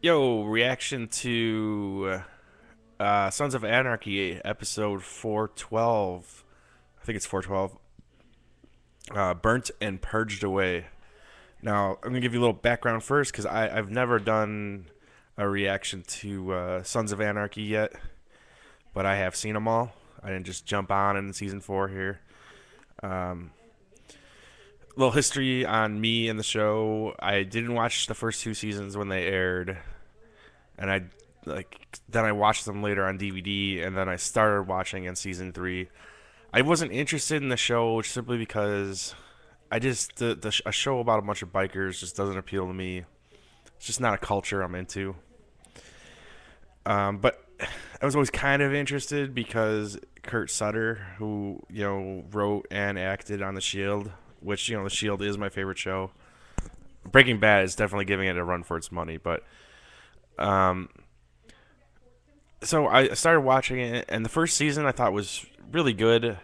Yo, reaction to Sons of Anarchy episode 412. I think it's 412. Burnt and Purged Away. Now, I'm going to give you a little background first because I've never done a reaction to Sons of Anarchy yet, but I have seen them all. I didn't just jump on in season 4 here. Um, little history on me and the show. I didn't watch the first two seasons when they aired, and then I watched them later on DVD, and then I started watching in season 3. I wasn't interested in the show simply because I just a show about a bunch of bikers just doesn't appeal to me. It's just not a culture I'm into. But I was always kind of interested because Kurt Sutter, who wrote and acted on The Shield, which The Shield is my favorite show. Breaking Bad is definitely giving it a run for its money, but um, so I started watching it, and the first season I thought was really good.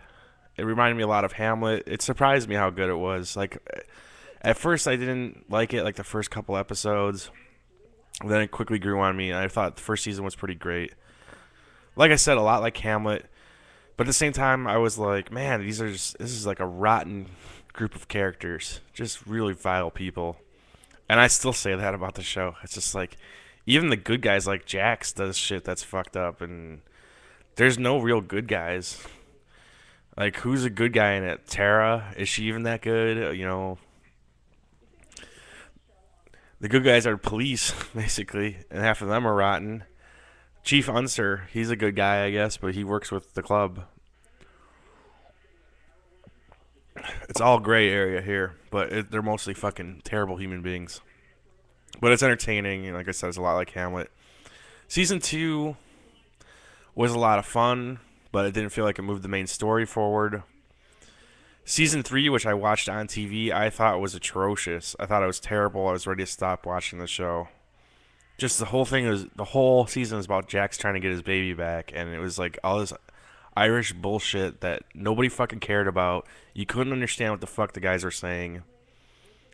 It reminded me a lot of Hamlet. It surprised me how good it was. Like at first I didn't like it, like the first couple episodes. Then it quickly grew on me, and I thought the first season was pretty great. Like I said, a lot like Hamlet, but at the same time I was like, man, this is like a rotten group of characters, just really vile people. And I still say that about the show. It's just like even the good guys like Jax does shit that's fucked up, and there's no real good guys. Like, who's a good guy in it? Tara? Is she even that good? The good guys are police, basically, and half of them are rotten. Chief Unser, he's a good guy, I guess, but he works with the club. It's all gray area here, but they're mostly fucking terrible human beings. But it's entertaining, and like I said, it's a lot like Hamlet. Season 2 was a lot of fun, but it didn't feel like it moved the main story forward. Season 3, which I watched on TV, I thought was atrocious. I thought it was terrible. I was ready to stop watching the show. Just the whole season is about Jax trying to get his baby back, and it was like all this Irish bullshit that nobody fucking cared about. You couldn't understand what the fuck the guys were saying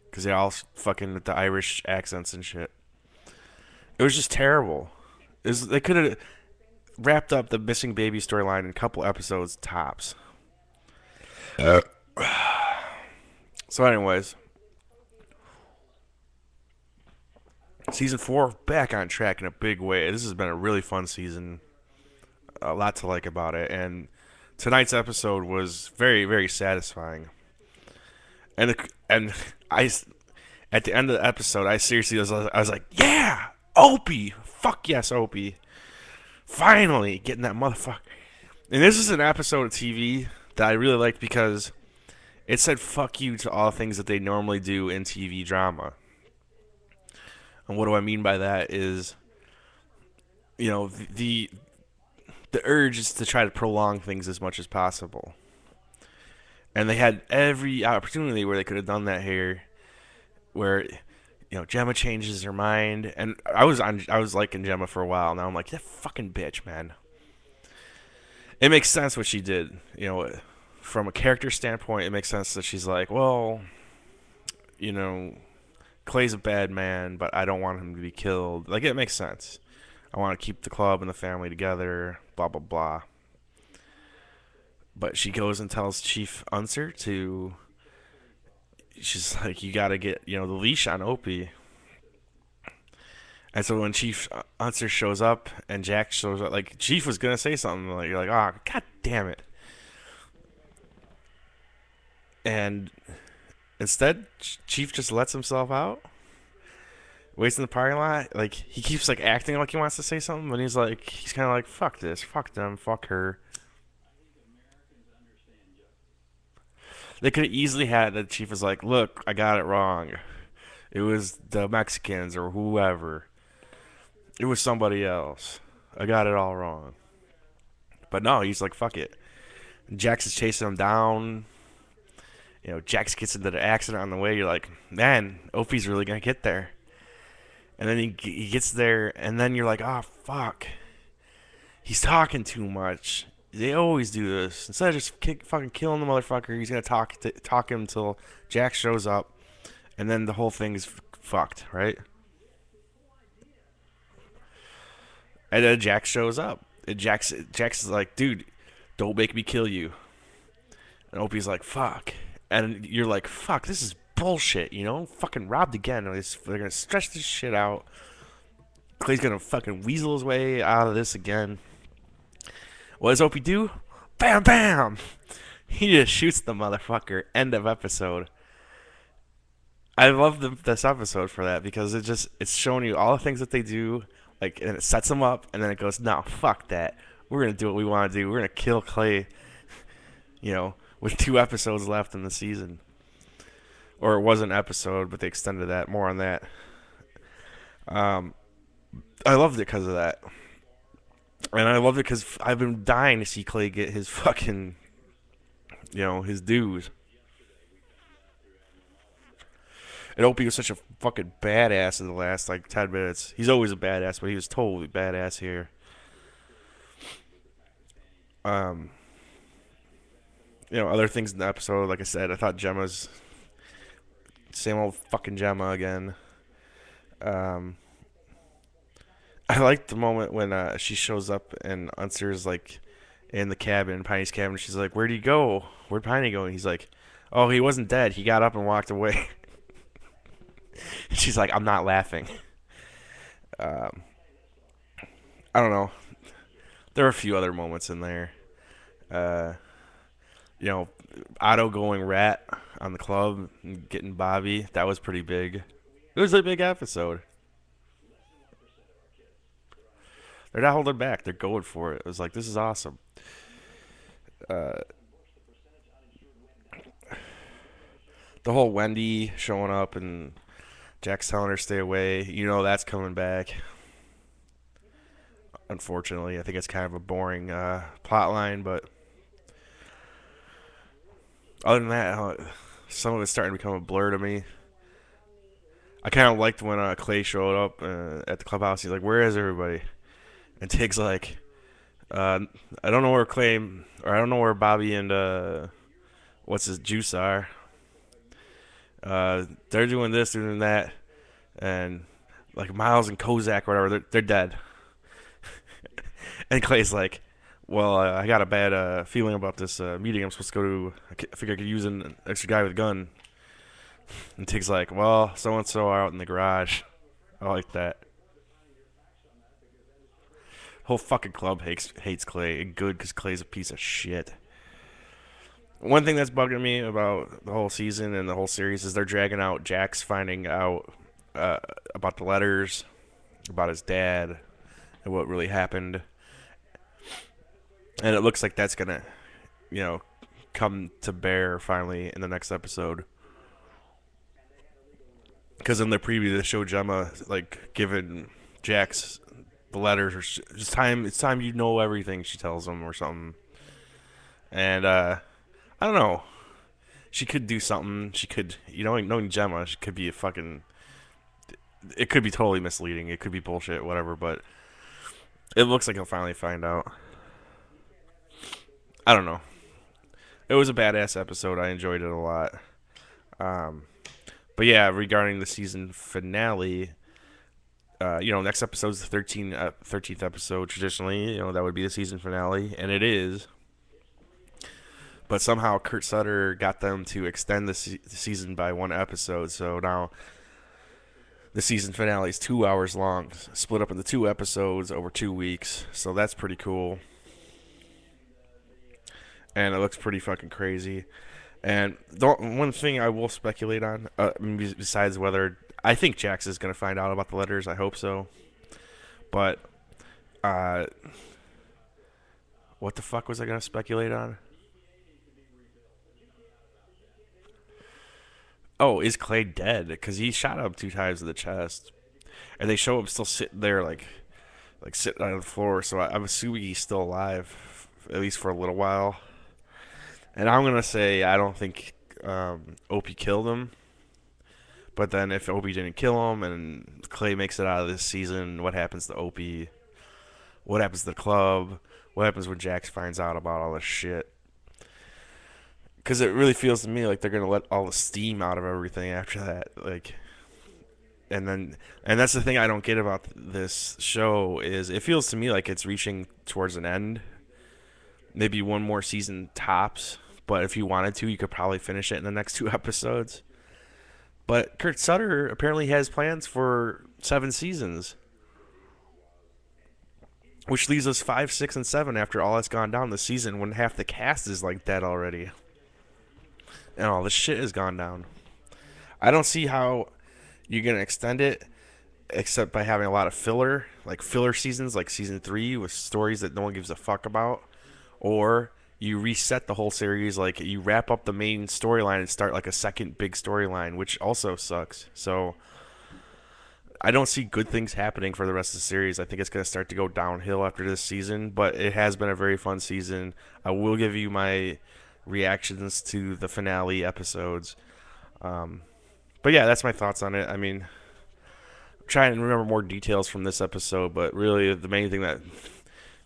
because they all fucking with the Irish accents and shit. It was just terrible. They could have wrapped up the missing baby storyline in a couple episodes tops. So, anyways, season 4 back on track in a big way. This has been a really fun season. A lot to like about it, and tonight's episode was very, very satisfying. And I, at the end of the episode, I seriously I was like, yeah, Opie, fuck yes, Opie, finally getting that motherfucker. And this is an episode of TV that I really liked because it said fuck you to all things that they normally do in TV drama. And what do I mean by that is, the urge is to try to prolong things as much as possible. And they had every opportunity where they could have done that here, where Gemma changes her mind, and I was liking Gemma for a while. Now I'm like, that fucking bitch, man. It makes sense what she did, from a character standpoint. It makes sense that she's like, well, you know, Clay's a bad man, but I don't want him to be killed. Like, it makes sense. I want to keep the club and the family together, blah, blah, blah. But she goes and tells Chief Unser she's like, you got to get, the leash on Opie. And so when Chief Unser shows up and Jack shows up, like, Chief was going to say something. Like, you're like, oh, god damn it. And instead, Chief just lets himself out. Waits in the parking lot. Like, he keeps, like, acting like he wants to say something, but he's kind of like, fuck this, fuck them, fuck her. They could have easily had the Chief was like, look, I got it wrong. It was the Mexicans or whoever. It was somebody else. I got it all wrong. But no, he's like, fuck it. Jax is chasing him down. Jax gets into the accident on the way. You're like, man, Opie's really going to get there. And then he gets there, and then you're like, oh, fuck. He's talking too much. They always do this. Instead of just fucking killing the motherfucker, he's going to talk him until Jax shows up, and then the whole thing is fucked, right? And then Jax shows up. And Jax is like, dude, don't make me kill you. And Opie's like, fuck. And you're like, fuck, this is bullshit, you know? Fucking robbed again. They're gonna stretch this shit out. Clay's gonna fucking weasel his way out of this again. What does Opie do? Bam, bam! He just shoots the motherfucker. End of episode. I love this episode for that because it's showing you all the things that they do, like, and it sets them up, and then it goes, no, fuck that. We're gonna do what we want to do. We're gonna kill Clay, you know, with 2 episodes left in the season. Or it was an episode, but they extended that. More on that. I loved it because of that. And I loved it because I've been dying to see Clay get his fucking, his dues. And Opie was such a fucking badass in the last, 10 minutes. He's always a badass, but he was totally badass here. Other things in the episode, like I said, I thought Gemma's same old fucking Gemma again. I liked the moment when she shows up and Unser's in the cabin, Piney's cabin. She's like, "Where'd he go? Where'd Piney go?" And he's like, "Oh, he wasn't dead. He got up and walked away." She's like, "I'm not laughing." I don't know. There are a few other moments in there. Otto going rat on the club and getting Bobby. That was pretty big. It was a big episode. They're not holding back. They're going for it. It was like, this is awesome. The whole Wendy showing up and Jack's telling her to stay away. That's coming back. Unfortunately, I think it's kind of a boring plot line, but other than that, some of it's starting to become a blur to me. I kind of liked when Clay showed up at the clubhouse. He's like, "Where is everybody?" And Tig's like, "I don't know where Clay, or I don't know where Bobby and what's his Juice are. They're doing this, they're doing that, and Miles and Kozak, or whatever, they're dead." And Clay's like, "Well, I got a bad feeling about this meeting I'm supposed to go to. I figure I could use an extra guy with a gun." And Tig's like, "Well, so-and-so are out in the garage." I like that. Whole fucking club hates Clay, and good, because Clay's a piece of shit. One thing that's bugging me about the whole season and the whole series is they're dragging out Jax finding out about the letters, about his dad, and what really happened. And it looks like that's going to, come to bear finally in the next episode. Because in the preview, they show Gemma, giving Jax the letters. Or it's time you know everything, she tells him, or something. And, I don't know. She could do something. She could, knowing Gemma, she could be a fucking... It could be totally misleading. It could be bullshit, whatever, but it looks like he'll finally find out. I don't know. It was a badass episode. I enjoyed it a lot. But yeah, regarding the season finale, next episode's the 13th episode. Traditionally, that would be the season finale, and it is. But somehow Kurt Sutter got them to extend the season by 1 episode, so now the season finale is 2 hours long, split up into 2 episodes over 2 weeks, so that's pretty cool. And it looks pretty fucking crazy. And the one thing I will speculate on, besides whether... I think Jax is going to find out about the letters. I hope so. But, what the fuck was I going to speculate on? Oh, is Clay dead? Because he shot him 2 times in the chest. And they show him still sitting there, sitting on the floor. So I'm assuming he's still alive, at least for a little while. And I'm going to say I don't think Opie killed him. But then if Opie didn't kill him and Clay makes it out of this season, what happens to Opie? What happens to the club? What happens when Jax finds out about all this shit? Because it really feels to me like they're going to let all the steam out of everything after that. And that's the thing I don't get about this show is it feels to me like it's reaching towards an end. Maybe one more season tops, but if you wanted to, you could probably finish it in the next two episodes. But Kurt Sutter apparently has plans for 7 seasons, which leaves us 5, 6, and 7 after all that's gone down this season when half the cast is like dead already. And all this shit has gone down. I don't see how you're going to extend it except by having a lot of filler, like filler seasons, like season 3 with stories that no one gives a fuck about. Or you reset the whole series, like you wrap up the main storyline and start like a second big storyline, which also sucks. So I don't see good things happening for the rest of the series. I think it's going to start to go downhill after this season, but it has been a very fun season. I will give you my reactions to the finale episodes. But yeah, that's my thoughts on it. I mean, I'm trying to remember more details from this episode, but really the main thing that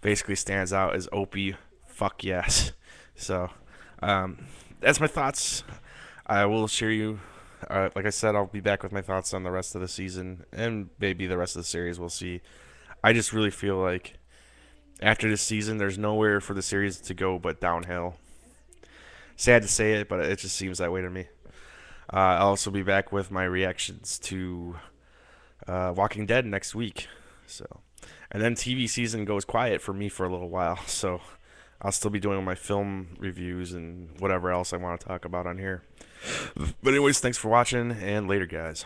basically stands out is OPIE. Fuck yes. So that's my thoughts. I will share you. Like I said, I'll be back with my thoughts on the rest of the season and maybe the rest of the series. We'll see. I just really feel like after this season, there's nowhere for the series to go but downhill. Sad to say it, but it just seems that way to me. I'll also be back with my reactions to Walking Dead next week. So, and then TV season goes quiet for me for a little while. So I'll still be doing my film reviews and whatever else I want to talk about on here. But anyways, thanks for watching, and later, guys.